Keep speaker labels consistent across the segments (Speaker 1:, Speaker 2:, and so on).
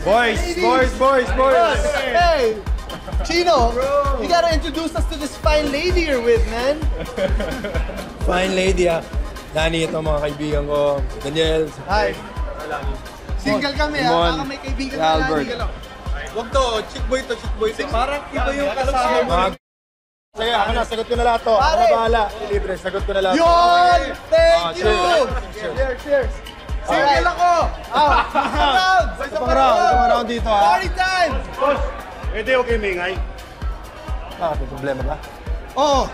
Speaker 1: Boys!
Speaker 2: Hey! Chino, you gotta introduce us to this fine lady you're with, man.
Speaker 1: Fine lady, ah. Nani, ito mga kaibigan ko. Daniel.
Speaker 2: Hi. Single kami, ha? Baka may kaibigan na
Speaker 1: Albert.
Speaker 2: Huwag to, chick boy to. Parang iba yung kasama mo.
Speaker 1: Sige, ako na. Sagot ko na lahat to. Ako
Speaker 2: Pare!
Speaker 1: na bahala. Libre, sagot ko na lahat.
Speaker 2: Yun! Thank you!
Speaker 1: Cheers!
Speaker 2: Single ako! Round!
Speaker 1: Isang round dito, ha?
Speaker 2: Party time!
Speaker 3: Pwede okay, Mingay.
Speaker 1: Bakit? May problema ba?
Speaker 2: Oo.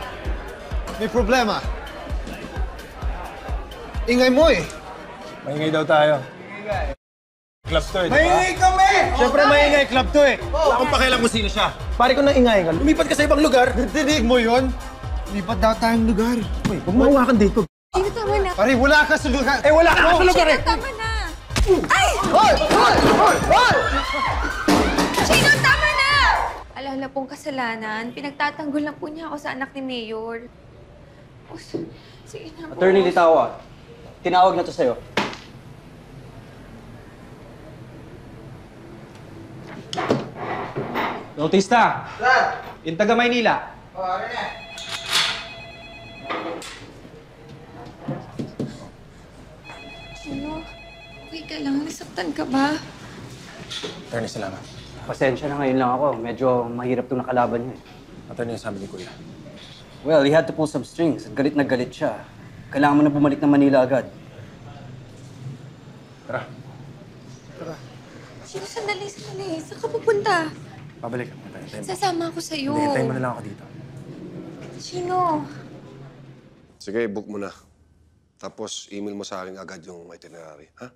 Speaker 2: May problema. Ingay mo eh.
Speaker 1: Maingay daw tayo. Club to, eh, di ba?
Speaker 2: Maingay kami!
Speaker 1: Siyempre, maingay club to, eh. Wala akong pakialam kung sino siya. Pare ko nang ingay ka. Lumipat ka sa ibang lugar.
Speaker 2: Dinig mo yun? Lipat daw tayong lugar.
Speaker 1: Uy, huwag mo hawakan dito.
Speaker 4: Chino, tama na.
Speaker 2: Pare, wala ka sa lugar.
Speaker 1: Eh, wala ka sa lugar, eh.
Speaker 4: Chino, tama na. Ay!
Speaker 2: Hoy!
Speaker 4: Chino, tama na! Alala pong kasalanan, pinagtatanggol lang po niya ako sa anak ni Mayor. Sige na po.
Speaker 5: Attorney Litawa, tinawag na to sa'yo. Bautista!
Speaker 2: Sir!
Speaker 5: Yung taga Maynila.
Speaker 2: Ano na?
Speaker 4: Chino, okay ka lang? Nasaktan ka ba?
Speaker 1: Attorney, salamat.
Speaker 5: Pasensya na ngayon lang ako. Medyo mahirap itong nakalaban niya.
Speaker 1: Attorney, sabi ni Kuya.
Speaker 5: Well, he had to pull some strings. Galit na galit siya. Kailangan mo na bumalik ng Manila agad.
Speaker 1: Tara,
Speaker 4: Chino, sandali. Saan ka pupunta?
Speaker 1: pabalik. Hintayin mo.
Speaker 4: Sasama ako sa'yo.
Speaker 1: Hindi, hintayin mo na lang ako dito.
Speaker 4: Chino.
Speaker 3: Sige, book mo na. Tapos, email mo sa akin agad yung itinerary, ha?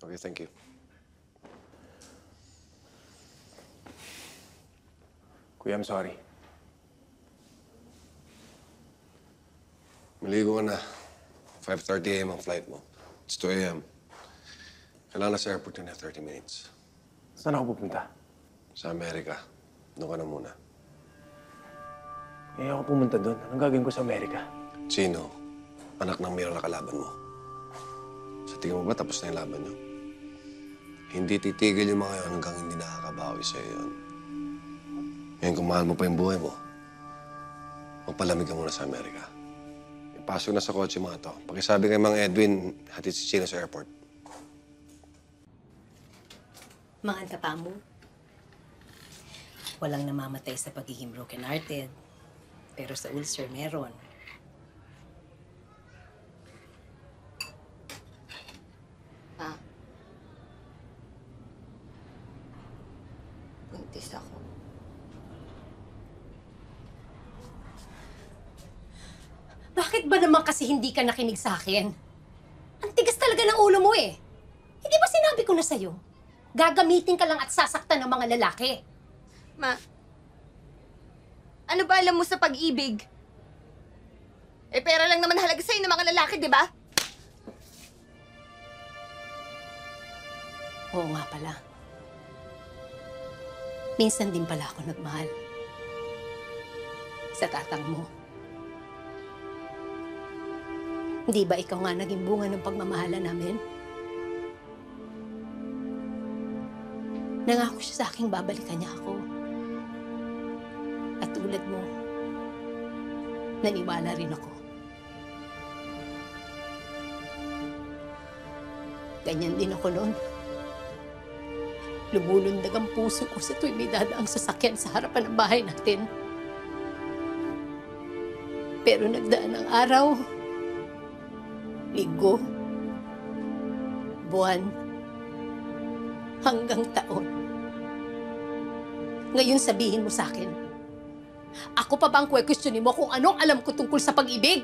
Speaker 3: Okay, thank you.
Speaker 1: Kuya, I'm sorry.
Speaker 3: Maligo ka na. 5:30 a.m. ang flight mo. It's 2 a.m. Kailangan na sa airport na 30 minutes.
Speaker 1: Saan ako pupunta?
Speaker 3: Sa Amerika. Doon ka na muna.
Speaker 1: Eh, ako pumunta doon. Anong gagawin ko sa Amerika?
Speaker 3: Sino? Anak ng Mayor na kalaban mo. Sa tingin mo ba tapos na yung laban niyo? Hindi titigil yung mga yun hanggang hindi nakakabawi sa'yo yun. Ngayon, kung mahal mo pa yung buhay mo, magpalamig ka muna sa Amerika. Ipasok na sa kotse mga to. Pakisabi kay Mang Edwin, hatid si Chino sa airport.
Speaker 6: Mga tapa mo. Walang namamatay sa pagiging broken-hearted. Pero sa ulcer, meron.
Speaker 4: Buntis ako.
Speaker 6: Bakit ba naman kasi hindi ka nakinig sa akin? Ang tigas talaga ng ulo mo eh. Hindi ba sinabi ko na sa'yo? Gagamitin ka lang at sasaktan ng mga lalaki.
Speaker 4: Ma, ano ba alam mo sa pag-ibig? Eh, pera lang naman halaga sa'yo ng mga lalaki, di ba?
Speaker 6: Oo nga pala. Minsan din pala ako nagmahal. Sa tatang mo. Hindi ba ikaw nga naging bunga ng pagmamahala namin? Nangako siya sa aking babalikan niya ako. At tulad mo, naniwala rin ako. Ganyan din ako noon. Lumulundag ang puso ko sa tuwing may dadaang sasakyan sa harapan ng bahay natin. Pero nagdaan ang araw, linggo, buwan, hanggang taon. Ngayon sabihin mo sa akin, ako pa bang questionin mo kung anong alam ko tungkol sa pag-ibig?